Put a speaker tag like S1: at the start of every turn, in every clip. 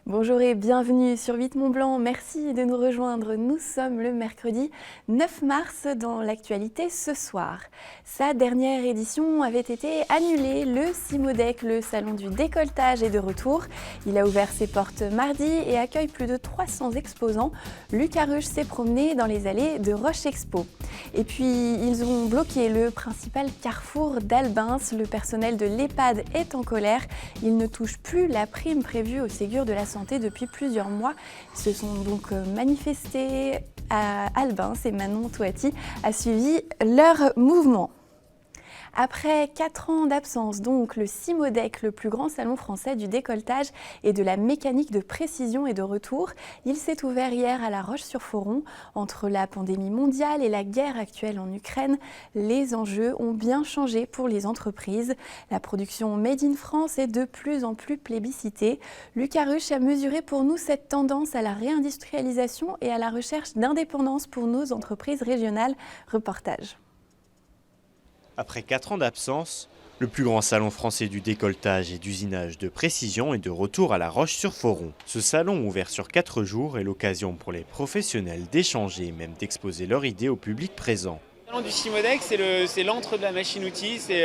S1: Bonjour et bienvenue sur Vite Mont Blanc. Merci de nous rejoindre. Nous sommes le mercredi 9 mars dans l'actualité ce soir. Sa dernière édition avait été annulée. Le Cimodec, le salon du décolletage, est de retour. Il a ouvert ses portes mardi et accueille plus de 300 exposants. Lucas Ruche s'est promené dans les allées de Roche Expo. Et puis, ils ont bloqué le principal carrefour d'Albins. Le personnel de l'EHPAD est en colère. Il ne touche plus la prime prévue au Ségur de la Santé depuis plusieurs mois. Ils se sont donc manifestés à Albins et Manon Touati a suivi leur mouvement. Après 4 ans d'absence, donc, le Cimodec, le plus grand salon français du décolletage et de la mécanique de précision, est de retour. Il s'est ouvert hier à La Roche-sur-Foron. Entre la pandémie mondiale et la guerre actuelle en Ukraine, les enjeux ont bien changé pour les entreprises. La production Made in France est de plus en plus plébiscitée. Lucas Ruche a mesuré pour nous cette tendance à la réindustrialisation et à la recherche d'indépendance pour nos entreprises régionales. Reportage.
S2: Après 4 ans d'absence, le plus grand salon français du décolletage et d'usinage de précision est de retour à La Roche-sur-Foron. Ce salon, ouvert sur 4 jours, est l'occasion pour les professionnels d'échanger et même d'exposer leurs idées au public présent.
S3: Le salon du Cimodec, c'est l'antre de la machine-outil, c'est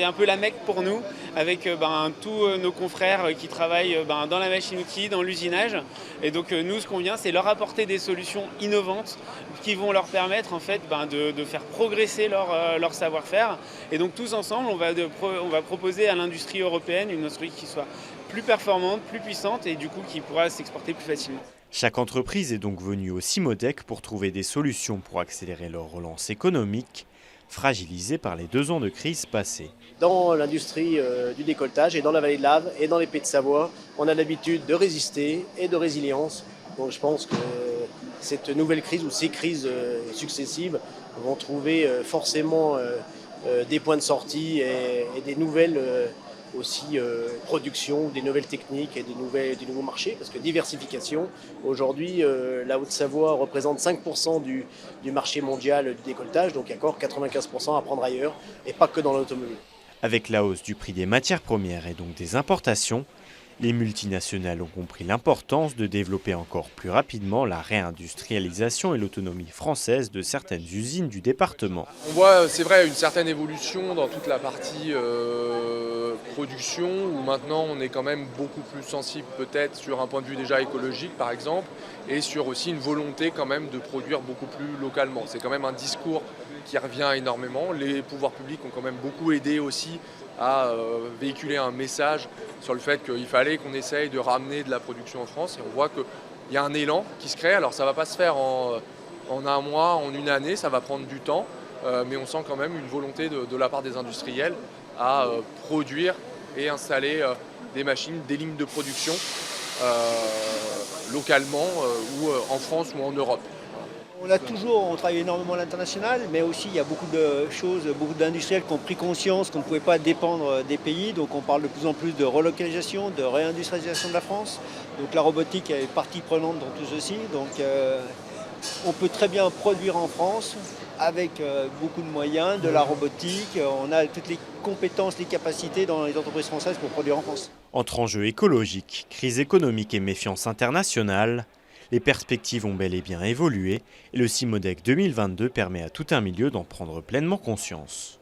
S3: un peu la Mecque pour nous, avec tous nos confrères qui travaillent dans la machine-outil, dans l'usinage. Et donc nous, ce qu'on vient, c'est leur apporter des solutions innovantes qui vont leur permettre en fait, de faire progresser leur savoir-faire. Et donc tous ensemble, on va proposer à l'industrie européenne une industrie qui soit plus performante, plus puissante et du coup qui pourra s'exporter plus facilement.
S2: Chaque entreprise est donc venue au Cimodec pour trouver des solutions pour accélérer leur relance économique, fragilisée par les 2 ans de crise passée.
S4: Dans l'industrie du décolletage et dans la vallée de l'Ave et dans les Pays de Savoie, on a l'habitude de résister et de résilience. Donc je pense que cette nouvelle crise ou ces crises successives vont trouver forcément des points de sortie et des nouvelles aussi production, des nouvelles techniques et des nouveaux marchés, parce que diversification, aujourd'hui la Haute-Savoie représente 5% du marché mondial du décolletage, donc il y a encore 95% à prendre ailleurs, et pas que dans l'automobile.
S2: Avec la hausse du prix des matières premières et donc des importations, les multinationales ont compris l'importance de développer encore plus rapidement la réindustrialisation et l'autonomie française de certaines usines du département.
S5: On voit, c'est vrai, une certaine évolution dans toute la partie production, où maintenant on est quand même beaucoup plus sensible peut-être sur un point de vue déjà écologique par exemple, et sur aussi une volonté quand même de produire beaucoup plus localement. C'est quand même un discours qui revient énormément. Les pouvoirs publics ont quand même beaucoup aidé aussi à véhiculer un message sur le fait qu'il fallait qu'on essaye de ramener de la production en France. Et on voit qu'il y a un élan qui se crée. Alors ça ne va pas se faire en un mois, en une année, ça va prendre du temps. Mais on sent quand même une volonté de la part des industriels à produire et installer des machines, des lignes de production localement ou en France ou en Europe.
S6: On travaille énormément à l'international, mais aussi il y a beaucoup de choses, beaucoup d'industriels qui ont pris conscience qu'on ne pouvait pas dépendre des pays. Donc on parle de plus en plus de relocalisation, de réindustrialisation de la France. Donc la robotique est partie prenante dans tout ceci. Donc on peut très bien produire en France avec beaucoup de moyens, de la robotique. On a toutes les compétences, les capacités dans les entreprises françaises pour produire en France.
S2: Entre enjeux écologiques, crise économique et méfiance internationale, les perspectives ont bel et bien évolué et le Cimodec 2022 permet à tout un milieu d'en prendre pleinement conscience.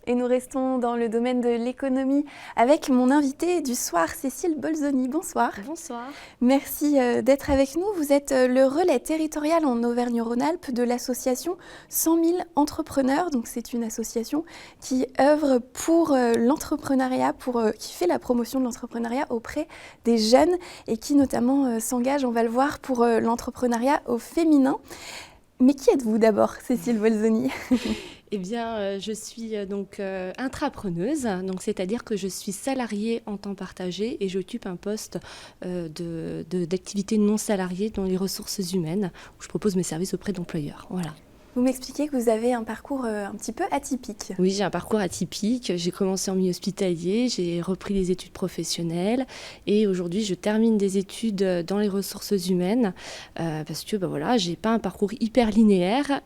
S1: Et nous restons dans le domaine de l'économie avec mon invitée du soir, Cécile Bolzoni. Bonsoir.
S7: Bonsoir.
S1: Merci d'être avec nous. Vous êtes le relais territorial en Auvergne-Rhône-Alpes de l'association 100 000 entrepreneurs. Donc c'est une association qui œuvre pour l'entrepreneuriat, qui fait la promotion de l'entrepreneuriat auprès des jeunes et qui notamment s'engage, on va le voir, pour l'entrepreneuriat au féminin. Mais qui êtes-vous d'abord, Cécile Bolzoni ?
S7: Eh bien, je suis donc intrapreneuse, donc c'est-à-dire que je suis salariée en temps partagé et j'occupe un poste d'activité non salariée dans les ressources humaines où je propose mes services auprès d'employeurs. Voilà.
S1: Vous m'expliquez que vous avez un parcours un petit peu atypique.
S7: Oui, j'ai un parcours atypique. J'ai commencé en milieu hospitalier, j'ai repris les études professionnelles et aujourd'hui je termine des études dans les ressources humaines parce que j'ai pas un parcours hyper linéaire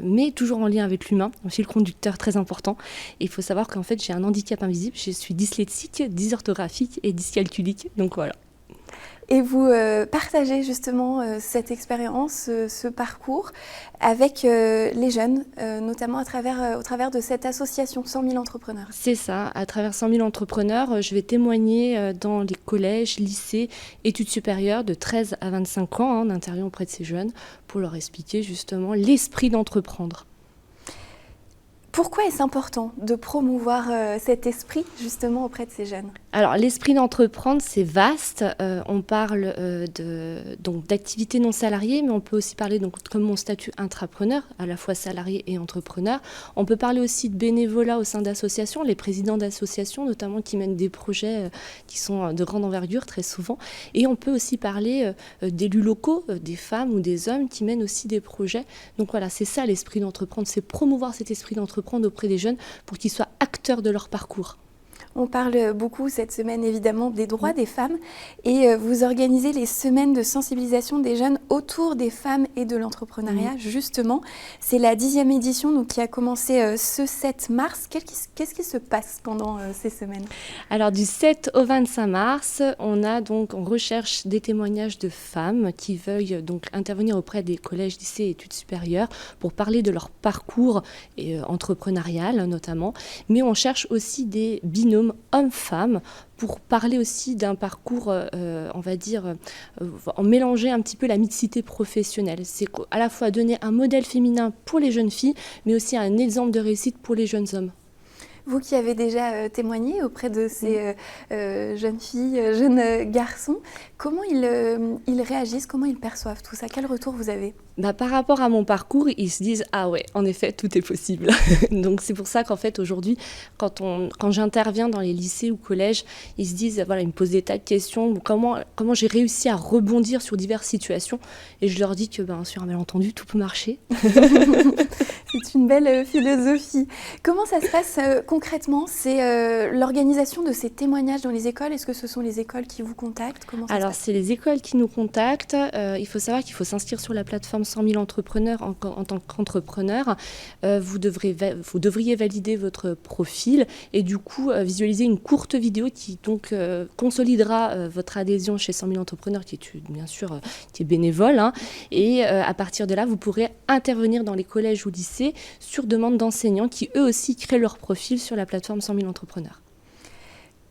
S7: mais toujours en lien avec l'humain, un fil conducteur très important. Et il faut savoir qu'en fait j'ai un handicap invisible, je suis dyslexique, dysorthographique et dyscalculique, donc voilà.
S1: Et vous partagez justement cette expérience, ce parcours avec les jeunes, notamment au travers de cette association 100 000 entrepreneurs.
S7: C'est ça, à travers 100 000 entrepreneurs, je vais témoigner dans les collèges, lycées, études supérieures de 13 à 25 ans, en intervient auprès de ces jeunes pour leur expliquer justement l'esprit d'entreprendre.
S1: Pourquoi est-ce important de promouvoir cet esprit justement auprès de ces jeunes ?
S7: Alors l'esprit d'entreprendre, c'est vaste. On parle donc d'activités non salariées, mais on peut aussi parler donc comme mon statut intrapreneur, à la fois salarié et entrepreneur. On peut parler aussi de bénévolat au sein d'associations, les présidents d'associations notamment qui mènent des projets qui sont de grande envergure très souvent. Et on peut aussi parler d'élus locaux, des femmes ou des hommes qui mènent aussi des projets. Donc voilà, c'est ça l'esprit d'entreprendre, c'est promouvoir cet esprit d'entreprendre auprès des jeunes pour qu'ils soient acteurs de leur parcours.
S1: On parle beaucoup cette semaine évidemment des droits des femmes et vous organisez les semaines de sensibilisation des jeunes autour des femmes et de l'entrepreneuriat justement. C'est la 10e édition donc, qui a commencé ce 7 mars. Qu'est-ce qui se passe pendant ces semaines ?
S7: Alors du 7 au 25 mars, on recherche des témoignages de femmes qui veuillent donc intervenir auprès des collèges, lycées et études supérieures pour parler de leur parcours entrepreneurial notamment. Mais on cherche aussi des binômes hommes-femmes pour parler aussi d'un parcours, on va dire, en mélanger un petit peu la mixité professionnelle. C'est à la fois donner un modèle féminin pour les jeunes filles, mais aussi un exemple de réussite pour les jeunes hommes.
S1: Vous qui avez déjà témoigné auprès de ces jeunes filles, jeunes garçons, comment ils réagissent, comment ils perçoivent tout ça ? Quel retour vous avez ?
S7: Par rapport à mon parcours, ils se disent « Ah ouais, en effet, tout est possible ». Donc c'est pour ça qu'en fait aujourd'hui, quand j'interviens dans les lycées ou collèges, ils se disent, voilà, ils me posent des tas de questions, comment j'ai réussi à rebondir sur diverses situations. Et je leur dis que sur un malentendu, tout peut marcher.
S1: C'est une belle philosophie. Comment ça se passe concrètement ? C'est l'organisation de ces témoignages dans les écoles. Est-ce que ce sont les écoles qui vous contactent ?
S7: Alors c'est les écoles qui nous contactent. Il faut savoir qu'il faut s'inscrire sur la plateforme 100 000 entrepreneurs en tant qu'entrepreneur. Vous devriez valider votre profil et du coup visualiser une courte vidéo qui donc consolidera votre adhésion chez 100 000 entrepreneurs qui est bien sûr qui est bénévole. Et à partir de là, vous pourrez intervenir dans les collèges ou lycées sur demande d'enseignants qui eux aussi créent leur profil sur la plateforme 100 000 entrepreneurs.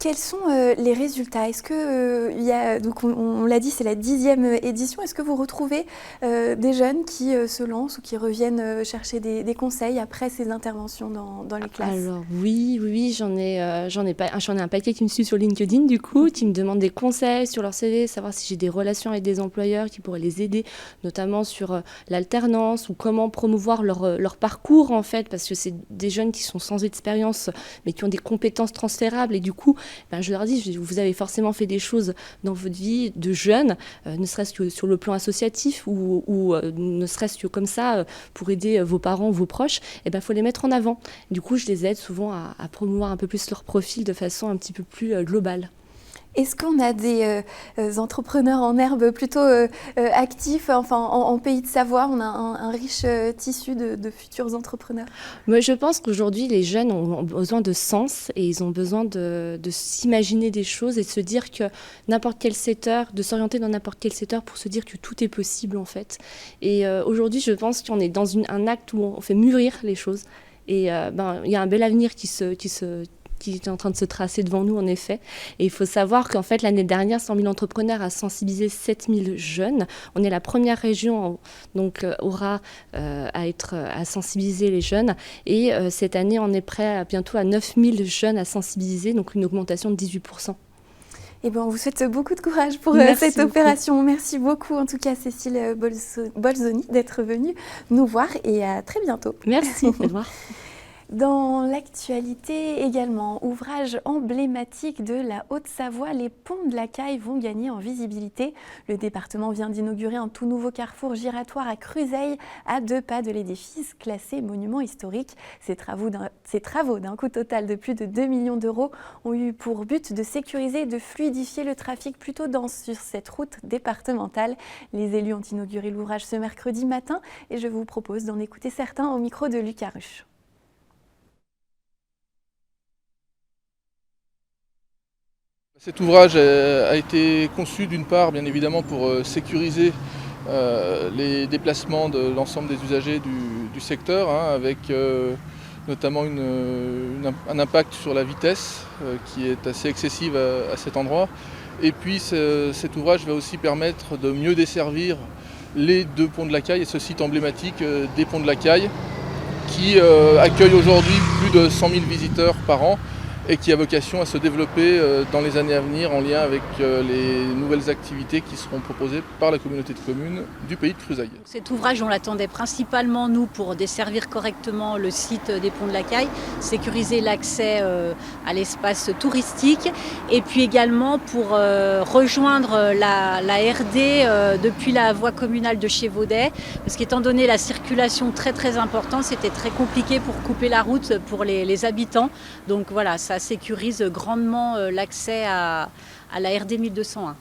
S1: Quels sont les résultats ? Est-ce que il y a, donc on l'a dit, c'est la 10e édition. Est-ce que vous retrouvez des jeunes qui se lancent ou qui reviennent chercher des conseils après ces interventions dans les classes ?
S7: Alors oui, j'en ai un paquet qui me suit sur LinkedIn du coup, qui me demande des conseils sur leur CV, savoir si j'ai des relations avec des employeurs qui pourraient les aider, notamment sur l'alternance ou comment promouvoir leur parcours en fait, parce que c'est des jeunes qui sont sans expérience mais qui ont des compétences transférables et du coup je leur dis, vous avez forcément fait des choses dans votre vie de jeune, ne serait-ce que sur le plan associatif ou ne serait-ce que comme ça pour aider vos parents, vos proches, faut les mettre en avant. Du coup, je les aide souvent à promouvoir un peu plus leur profil de façon un petit peu plus globale.
S1: Est-ce qu'on a des entrepreneurs en herbe plutôt actifs, enfin en Pays de Savoie, on a un riche tissu de futurs entrepreneurs ?
S7: Moi, je pense qu'aujourd'hui, les jeunes ont besoin de sens et ils ont besoin de s'imaginer des choses et de se dire que n'importe quel secteur, de s'orienter dans n'importe quel secteur pour se dire que tout est possible en fait. Et aujourd'hui, je pense qu'on est dans un acte où on fait mûrir les choses et il y a un bel avenir qui est en train de se tracer devant nous, en effet. Et il faut savoir qu'en fait, l'année dernière, 100 000 entrepreneurs a sensibilisé 7 000 jeunes. On est la première région, donc, à sensibiliser les jeunes. Et cette année, on est prêt bientôt à 9 000 jeunes à sensibiliser, donc une augmentation de 18%.
S1: On vous souhaite beaucoup de courage pour cette
S7: beaucoup.
S1: opération. Merci beaucoup, en tout cas, Cécile Bolzoni, d'être venue nous voir et à très bientôt.
S7: Merci, au revoir.
S1: Dans l'actualité également, ouvrage emblématique de la Haute-Savoie, les ponts de la Caille vont gagner en visibilité. Le département vient d'inaugurer un tout nouveau carrefour giratoire à Cruseilles, à 2 pas de l'édifice classé monument historique. Ces travaux d'un coût total de plus de 2 millions d'euros ont eu pour but de sécuriser et de fluidifier le trafic plutôt dense sur cette route départementale. Les élus ont inauguré l'ouvrage ce mercredi matin et je vous propose d'en écouter certains au micro de Lucas Ruche.
S8: Cet ouvrage a été conçu d'une part, bien évidemment, pour sécuriser les déplacements de l'ensemble des usagers du secteur, avec notamment un impact sur la vitesse qui est assez excessive à cet endroit. Et puis cet ouvrage va aussi permettre de mieux desservir les 2 ponts de la Caille et ce site emblématique des ponts de la Caille qui accueille aujourd'hui plus de 100 000 visiteurs par an et qui a vocation à se développer dans les années à venir en lien avec les nouvelles activités qui seront proposées par la communauté de communes du pays de Cruzaille.
S9: Cet ouvrage, on l'attendait principalement, nous, pour desservir correctement le site des Ponts de la Caille, sécuriser l'accès à l'espace touristique et puis également pour rejoindre la RD depuis la voie communale de Chevaudet, parce qu'étant donné la circulation très importante, c'était très compliqué pour couper la route pour les habitants. Donc voilà, ça sécurise grandement l'accès à la RD 1201.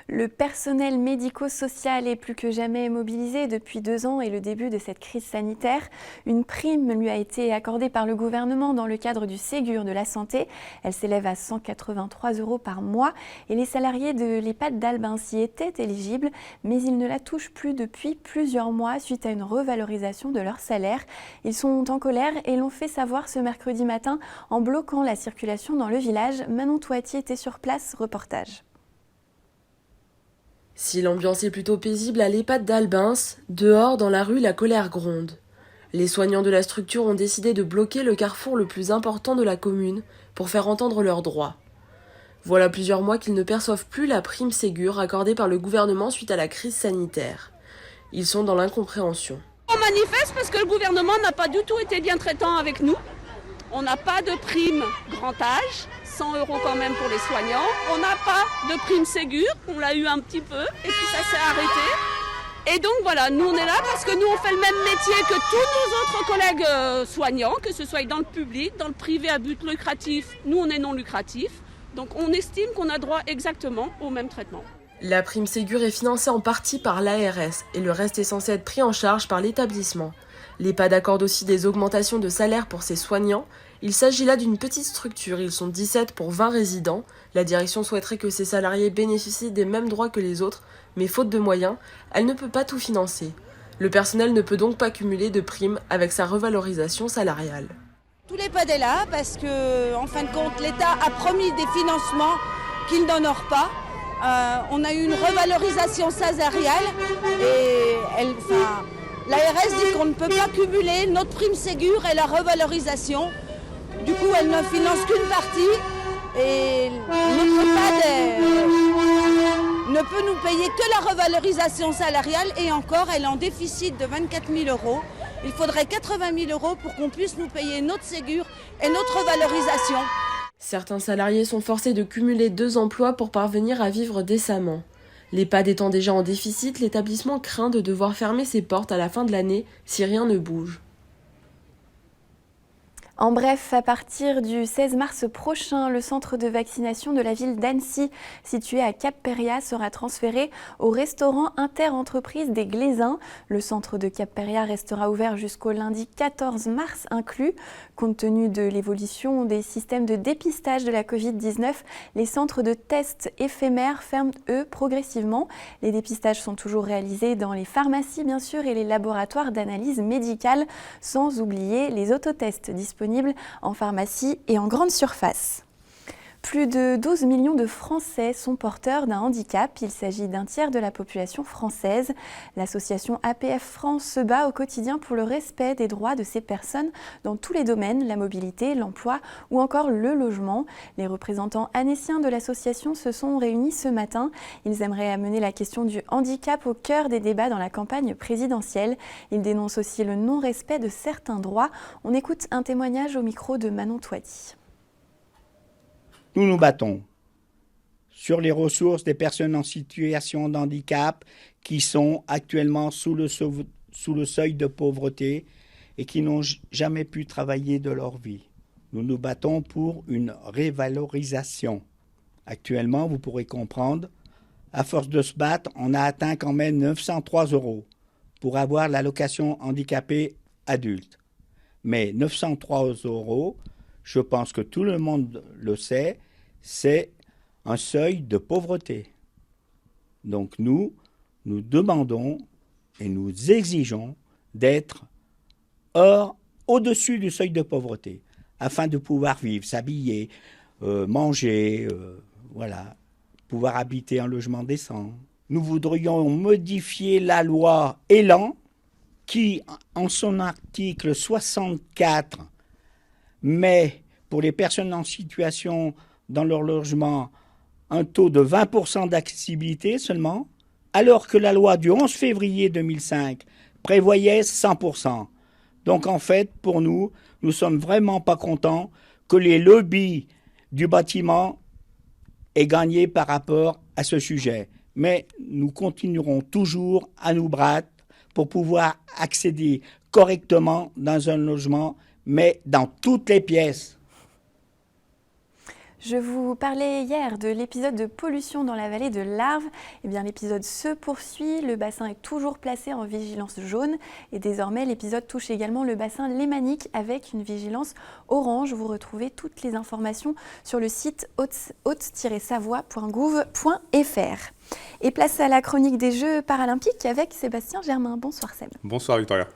S1: Le personnel médico-social est plus que jamais mobilisé depuis 2 ans et le début de cette crise sanitaire. Une prime lui a été accordée par le gouvernement dans le cadre du Ségur de la santé. Elle s'élève à 183 € par mois et les salariés de l'EHPAD d'Albincy étaient éligibles, mais ils ne la touchent plus depuis plusieurs mois suite à une revalorisation de leur salaire. Ils sont en colère et l'ont fait savoir ce mercredi matin en bloquant la circulation dans le village. Manon Toitier était sur place, reportage.
S10: Si l'ambiance est plutôt paisible à l'EHPAD d'Albincy, dehors dans la rue la colère gronde. Les soignants de la structure ont décidé de bloquer le carrefour le plus important de la commune pour faire entendre leurs droits. Voilà plusieurs mois qu'ils ne perçoivent plus la prime Ségur accordée par le gouvernement suite à la crise sanitaire. Ils sont dans l'incompréhension.
S11: On manifeste parce que le gouvernement n'a pas du tout été bien traitant avec nous. On n'a pas de prime grand âge, 100 € quand même pour les soignants. On n'a pas de prime Ségur, on l'a eu un petit peu et puis ça s'est arrêté. Et donc voilà, nous on est là parce que nous on fait le même métier que tous nos autres collègues soignants, que ce soit dans le public, dans le privé à but lucratif, nous on est non lucratif. Donc on estime qu'on a droit exactement au même traitement.
S10: La prime Ségur est financée en partie par l'ARS et le reste est censé être pris en charge par l'établissement. L'EHPAD accorde aussi des augmentations de salaire pour ses soignants. Il s'agit là d'une petite structure, ils sont 17 pour 20 résidents. La direction souhaiterait que ses salariés bénéficient des mêmes droits que les autres, mais faute de moyens, elle ne peut pas tout financer. Le personnel ne peut donc pas cumuler de primes avec sa revalorisation salariale.
S12: Tout l'EHPAD est là parce que, en fin de compte, l'État a promis des financements qu'il n'honore pas. On a eu une revalorisation salariale et l'ARS dit qu'on ne peut pas cumuler notre prime Ségur et la revalorisation. Du coup, elle ne finance qu'une partie et notre EHPAD ne peut nous payer que la revalorisation salariale et encore, elle est en déficit de 24 000 €. Il faudrait 80 000 € pour qu'on puisse nous payer notre Ségur et notre revalorisation.
S10: Certains salariés sont forcés de cumuler 2 emplois pour parvenir à vivre décemment. L'EHPAD étant déjà en déficit, l'établissement craint de devoir fermer ses portes à la fin de l'année si rien ne bouge.
S1: En bref, à partir du 16 mars prochain, le centre de vaccination de la ville d'Annecy, situé à Cap-Péria, sera transféré au restaurant Inter-Entreprises des Glaisins. Le centre de Cap-Péria restera ouvert jusqu'au lundi 14 mars inclus. Compte tenu de l'évolution des systèmes de dépistage de la Covid-19, les centres de tests éphémères ferment, eux, progressivement. Les dépistages sont toujours réalisés dans les pharmacies, bien sûr, et les laboratoires d'analyse médicale, sans oublier les autotests disponibles en pharmacie et en grande surface. Plus de 12 millions de Français sont porteurs d'un handicap. Il s'agit d'un tiers de la population française. L'association APF France se bat au quotidien pour le respect des droits de ces personnes dans tous les domaines, la mobilité, l'emploi ou encore le logement. Les représentants annéciens de l'association se sont réunis ce matin. Ils aimeraient amener la question du handicap au cœur des débats dans la campagne présidentielle. Ils dénoncent aussi le non-respect de certains droits. On écoute un témoignage au micro de Manon Toitier.
S13: Nous nous battons sur les ressources des personnes en situation de handicap qui sont actuellement sous le seuil de pauvreté et qui n'ont jamais pu travailler de leur vie. Nous nous battons pour une révalorisation. Actuellement, vous pourrez comprendre, à force de se battre, on a atteint quand même 903 € pour avoir l'allocation handicapé adulte. Mais 903 €, je pense que tout le monde le sait, c'est un seuil de pauvreté. Donc nous demandons et nous exigeons d'être au-dessus du seuil de pauvreté, afin de pouvoir vivre, s'habiller, manger, pouvoir habiter un logement décent. Nous voudrions modifier la loi Elan, qui, en son article 64, met pour les personnes en situation dans leur logement un taux de 20% d'accessibilité seulement, alors que la loi du 11 février 2005 prévoyait 100%. Donc en fait, pour nous, nous ne sommes vraiment pas contents que les lobbies du bâtiment aient gagné par rapport à ce sujet. Mais nous continuerons toujours à nous battre pour pouvoir accéder correctement dans un logement, mais dans toutes les pièces.
S1: Je vous parlais hier de l'épisode de pollution dans la vallée de l'Arve. Eh bien, l'épisode se poursuit. Le bassin est toujours placé en vigilance jaune. Et désormais, l'épisode touche également le bassin lémanique avec une vigilance orange. Vous retrouvez toutes les informations sur le site haute-savoie.gouv.fr. Et place à la chronique des Jeux paralympiques avec Sébastien Germain. Bonsoir Seb.
S14: Bonsoir Victoria.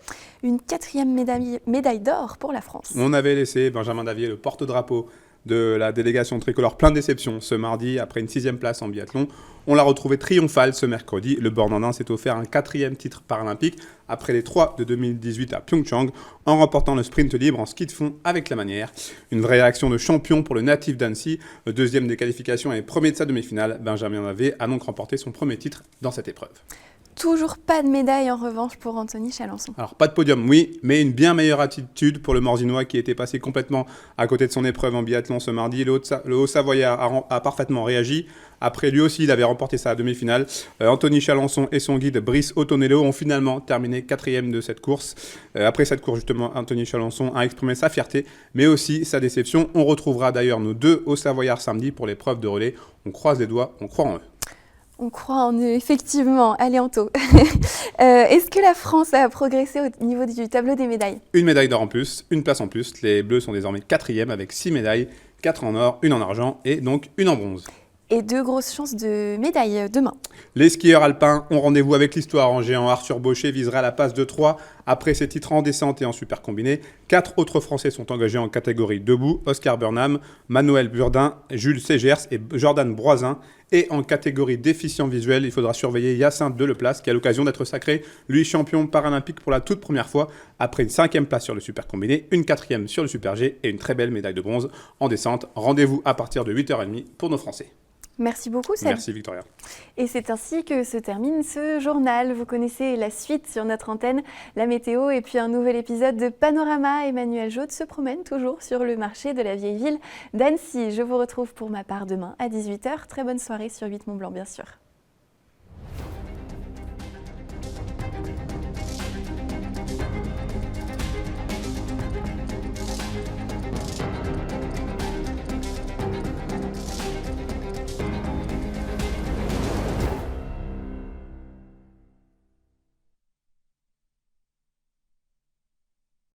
S1: Une 4e médaille d'or pour la France.
S14: On avait laissé Benjamin Davier, le porte-drapeau de la délégation tricolore, plein de déceptions ce mardi après une 6e place en biathlon. On l'a retrouvé triomphal ce mercredi. Le Bornandin s'est offert un 4e titre paralympique après les 3 de 2018 à Pyeongchang en remportant le sprint libre en ski de fond avec la manière. Une vraie réaction de champion pour le natif d'Annecy. Le 2e des qualifications et premier de sa demi-finale. Benjamin Davier a donc remporté son premier titre dans cette épreuve.
S1: Toujours pas de médaille en revanche pour Anthony Chalençon.
S14: Alors pas de podium, oui, mais une bien meilleure attitude pour le Morzinois qui était passé complètement à côté de son épreuve en biathlon ce mardi. Le Haut-Savoyard a parfaitement réagi. Après, lui aussi, il avait remporté sa demi-finale. Anthony Chalençon et son guide Brice Ottonello ont finalement terminé 4e de cette course. Après cette course, justement, Anthony Chalençon a exprimé sa fierté, mais aussi sa déception. On retrouvera d'ailleurs nos 2 Hauts-Savoyards samedi pour l'épreuve de relais. On croise les doigts, on croit en eux.
S1: On croit en eux, effectivement. Allez, Anto. Est-ce que la France a progressé au niveau du tableau des médailles ?
S14: Une médaille d'or en plus, une place en plus. Les Bleus sont désormais 4e avec 6 médailles, 4 en or, 1 en argent et donc 1 en bronze.
S1: Et 2 grosses chances de médailles demain.
S14: Les skieurs alpins ont rendez-vous avec l'histoire en géant. Arthur Baucher visera la passe de 3 après ses titres en descente et en super combiné. 4 autres Français sont engagés en catégorie debout. Oscar Burnham, Manuel Burdin, Jules Segers et Jordan Broisin. Et en catégorie déficient visuel, il faudra surveiller Hyacinthe Deleplace qui a l'occasion d'être sacré, lui, champion paralympique pour la toute première fois, après une 5e place sur le super combiné, une 4e sur le super G et une très belle médaille de bronze en descente. Rendez-vous à partir de 8h30 pour nos Français.
S1: Merci beaucoup, Seb.
S14: Merci, Victoria.
S1: Et c'est ainsi que se termine ce journal. Vous connaissez la suite sur notre antenne, la météo et puis un nouvel épisode de Panorama. Emmanuel Jaude se promène toujours sur le marché de la vieille ville d'Annecy. Je vous retrouve pour ma part demain à 18h. Très bonne soirée sur 8 Mont Blanc, bien sûr.